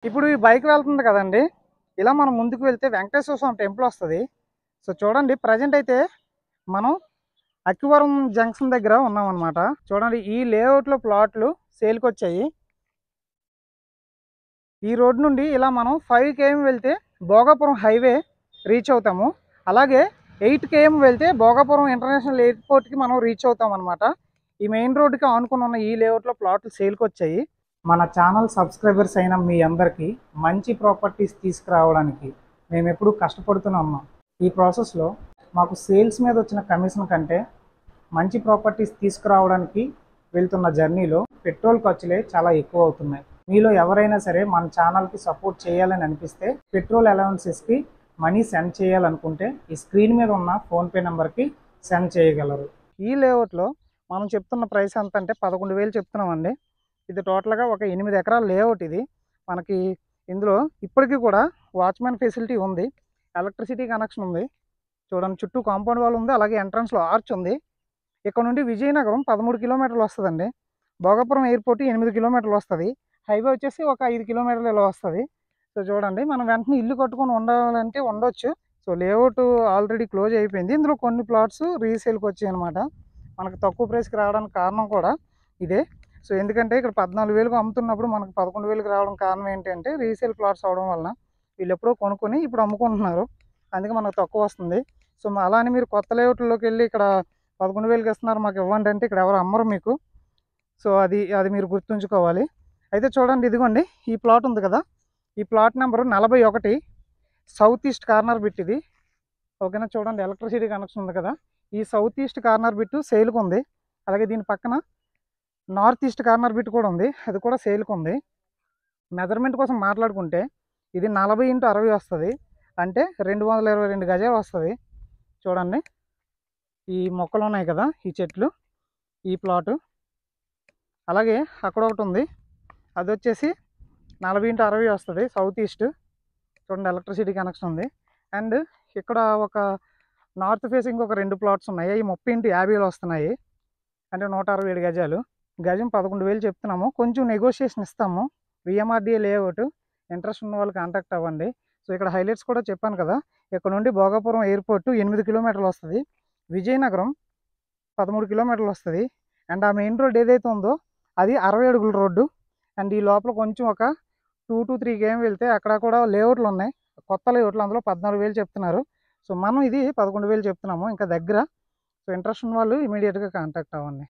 ఇప్పుడు ఈ బైక్ వెళ్తుంది కదండి. ఇలా మనం ముందుకు వెళ్తే వెంకటేశ్వర స్వామి టెంపుల్ వస్తది. సో చూడండి ప్రెజెంట్ అయితే మనం అక్కివరం జంక్షన్ దగ్గర ఉన్నామన్నమాట. చూడండి ఈ లేఅవుట్‌లో ప్లాట్లు సేల్‌కొచ్చాయి. ఈ రోడ్ నుండి ఇలా మనం 5 కేఎం వెళ్తే భోగాపురం హైవే రీచ్ అవుతాము. అలాగే 8 కేఎం వెళ్తే భోగాపురం ఇంటర్నేషనల్ ఎయిర్‌పోర్ట్‌కి మనం రీచ్ అవుతామన్నమాట. ఈ మెయిన్ రోడ్‌కి ఆనుకుని ఉన్న ఈ లేఅవుట్‌లో ప్లాట్లు సేల్‌కొచ్చాయి. మన ఛానల్ సబ్స్క్రైబర్స్ అయిన మీ అందరికీ మంచి ప్రాపర్టీస్ తీసుకురావడానికి మేము ఎప్పుడూ కష్టపడుతూనే ఉన్నాం. ఈ ప్రాసెస్లో మాకు సేల్స్ మీద వచ్చిన కమిషన్ కంటే మంచి ప్రాపర్టీస్ తీసుకురావడానికి వెళ్తున్న జర్నీలో పెట్రోల్ ఖర్చులే చాలా ఎక్కువ అవుతున్నాయి. మీలో ఎవరైనా సరే మన ఛానల్కి సపోర్ట్ చేయాలని అనిపిస్తే పెట్రోల్ అలవెన్సెస్కి మనీ సెండ్ చేయాలనుకుంటే ఈ స్క్రీన్ మీద ఉన్న ఫోన్పే నెంబర్కి సెండ్ చేయగలరు. ఈ లేఅవుట్లో మనం చెప్తున్న ప్రైస్ ఎంత అంటే 11,000 చెప్తున్నామండి. ఇది టోటల్గా ఒక 8 ఎకరాల లేఅవుట్. ఇది మనకి ఇందులో ఇప్పటికీ కూడా వాచ్మెన్ ఫెసిలిటీ ఉంది, ఎలక్ట్రిసిటీ కనెక్షన్ ఉంది. చూడండి చుట్టూ కాంపౌండ్ వాల్ ఉంది, అలాగే ఎంట్రన్స్లో ఆర్చ్ ఉంది. ఇక్కడ నుండి విజయనగరం 13 కిలోమీటర్లు వస్తుందండి. భోగాపురం ఎయిర్పోర్ట్ 8 కిలోమీటర్లు వస్తుంది. హైవే వచ్చేసి ఒక 5 కిలోమీటర్లు ఇలా వస్తుంది. సో చూడండి మనం వెంటనే ఇల్లు కట్టుకొని ఉండాలంటే ఉండొచ్చు. సో లేఅవుట్ ఆల్రెడీ క్లోజ్ అయిపోయింది. ఇందులో కొన్ని ప్లాట్స్ రీసేల్కి వచ్చాయి అనమాట. మనకు తక్కువ ప్రైస్కి రావడానికి కారణం కూడా ఇదే. సో ఎందుకంటే ఇక్కడ 14,000కి అమ్ముతున్నప్పుడు మనకు 11,000కి రావడం కారణం ఏంటంటే రీసేల్ ప్లాట్స్ అవడం వలన వీళ్ళు ఎప్పుడో కొనుక్కొని ఇప్పుడు అమ్ముకుంటున్నారు. అందుకే మనకు తక్కువ వస్తుంది. సో అలానే మీరు కొత్త లేఅవుట్లోకి వెళ్ళి ఇక్కడ 11,000కి ఇస్తున్నారు మాకు ఇవ్వండి అంటే ఇక్కడ ఎవరు అమ్మరు మీకు. సో అది అది మీరు గుర్తుంచుకోవాలి. అయితే చూడండి ఇదిగోండి ఈ ప్లాట్ ఉంది కదా, ఈ plot number 41 south east corner bit ఇది. ఓకేనా, చూడండి ఎలక్ట్రిసిటీ కనెక్షన్ ఉంది కదా, ఈ సౌత్ ఈస్ట్ కార్నర్ బిట్ సేల్కి ఉంది. అలాగే దీని పక్కన నార్త్ ఈస్ట్ కార్నర్ బిట్ కూడా ఉంది, అది కూడా సేల్కి ఉంది. మెజర్మెంట్ కోసం మాట్లాడుకుంటే ఇది 40x60 వస్తుంది, అంటే 222 గజాలు వస్తుంది. చూడండి ఈ మొక్కలు ఉన్నాయి కదా, ఈ చెట్లు, ఈ ప్లాటు. అలాగే అక్కడ ఒకటి ఉంది, అది వచ్చేసి 40x60 వస్తుంది, సౌత్ ఈస్ట్. చూడండి ఎలక్ట్రిసిటీ కనెక్షన్ ఉంది. అండ్ ఇక్కడ ఒక నార్త్ ఫేసింగ్ ఒక 2 ప్లాట్స్ ఉన్నాయి, అవి 30x50 వస్తున్నాయి, అంటే 167 గజాలు. గజం 11,000 చెప్తున్నాము, కొంచెం నెగోషియేషన్ ఇస్తాము. విఎంఆర్డిఏ లేఅవుట్, ఇంట్రెస్ట్ ఉన్న వాళ్ళు కాంటాక్ట్ అవ్వండి. సో ఇక్కడ హైలైట్స్ కూడా చెప్పాను కదా, ఇక్కడ నుండి భోగాపురం ఎయిర్పోర్ట్ 8 కిలోమీటర్లు వస్తుంది, విజయనగరం 13 కిలోమీటర్లు వస్తుంది. అండ్ ఆ మెయిన్ రోడ్ ఏదైతే ఉందో అది 60 అడుగుల రోడ్డు. అండ్ ఈ లోపల కొంచెం ఒక 2 to 3 కేఎం వెళ్తే అక్కడ కూడా లేఅవుట్లు ఉన్నాయి, కొత్త లేఅవుట్లు. అందులో 14,000 చెప్తున్నారు. సో మనం ఇది 11,000 చెప్తున్నాము, ఇంకా దగ్గర. సో ఇంట్రెస్ట్ ఉన్న వాళ్ళు ఇమీడియట్గా కాంటాక్ట్ అవ్వండి.